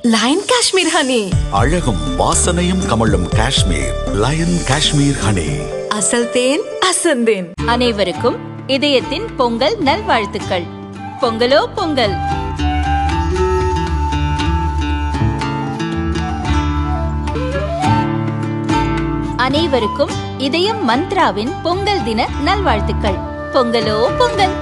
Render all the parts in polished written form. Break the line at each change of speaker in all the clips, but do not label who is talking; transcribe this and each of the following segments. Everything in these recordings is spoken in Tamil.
Line Kashmir honey.
அழகும் வாசனையும் கமழும் காஷ்மீர் லயன் காஷ்மீர் ஹனி.
அசல் தேன் அசந்தேன்.
அனைவருக்கும் இதயத்தின் பொங்கல் நல்வாழ்த்துக்கள். பொங்கலோ பொங்கல். அனைவருக்கும் இதயம் மந்த்ராவின் பொங்கல் தின நல்வாழ்த்துக்கள். பொங்கலோ பொங்கல்.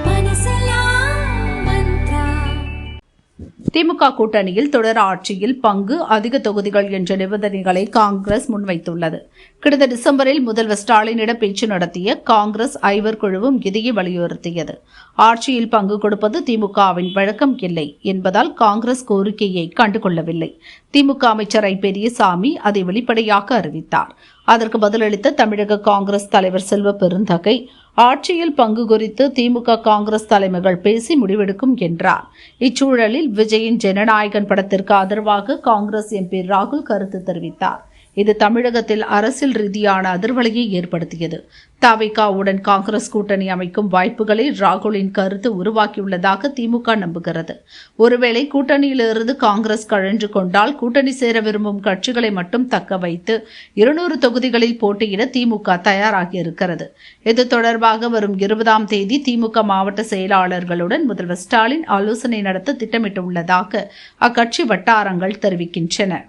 திமுக கூட்டணியில் தொடர் ஆட்சியில் பங்கு, அதிக தொகுதிகள் என்ற நிபந்தனைகளை காங்கிரஸ் முன்வைத்துள்ளது. கடந்த டிசம்பரில் முதல்வர் ஸ்டாலினிடம் பேச்சு நடத்திய காங்கிரஸ் ஐவர் குழுவும் இதையே வலியுறுத்தியது. ஆட்சியில் பங்கு கொடுப்பது திமுகவின் வழக்கம் இல்லை என்பதால் காங்கிரஸ் கோரிக்கையை கண்டுகொள்ளவில்லை. திமுக அமைச்சர் ஐ. பெரியசாமி அதை வெளிப்படையாக அறிவித்தார். அதற்கு பதிலளித்த தமிழக காங்கிரஸ் தலைவர் செல்வ பெருந்தகை, ஆட்சியில் பங்கு குறித்து திமுக காங்கிரஸ் தலைமைகள் பேசி முடிவெடுக்கும் என்றார். இச்சூழலில் விஜயின் ஜனநாயகன் படத்திற்கு ஆதரவாக காங்கிரஸ் எம்பி ராகுல் கருத்து தெரிவித்தார். இது தமிழகத்தில் அரசியல் ரீதியான அதிர்வலையை ஏற்படுத்தியது. தவிகவுடன் காங்கிரஸ் கூட்டணி அமைக்கும் வாய்ப்புகளை ராகுலின் கருத்து உருவாக்கியுள்ளதாக திமுக நம்புகிறது. ஒருவேளை கூட்டணியிலிருந்து காங்கிரஸ் கழன்று கொண்டால் கூட்டணி சேர விரும்பும் கட்சிகளை மட்டும் தக்க வைத்து 200 தொகுதிகளில் போட்டியிட திமுக தயாராகியிருக்கிறது. இது தொடர்பாக வரும் 20ஆம் தேதி திமுக மாவட்ட செயலாளர்களுடன் முதல்வர் ஸ்டாலின் ஆலோசனை நடத்த திட்டமிட்டுள்ளதாக அக்கட்சி வட்டாரங்கள் தெரிவிக்கின்றன.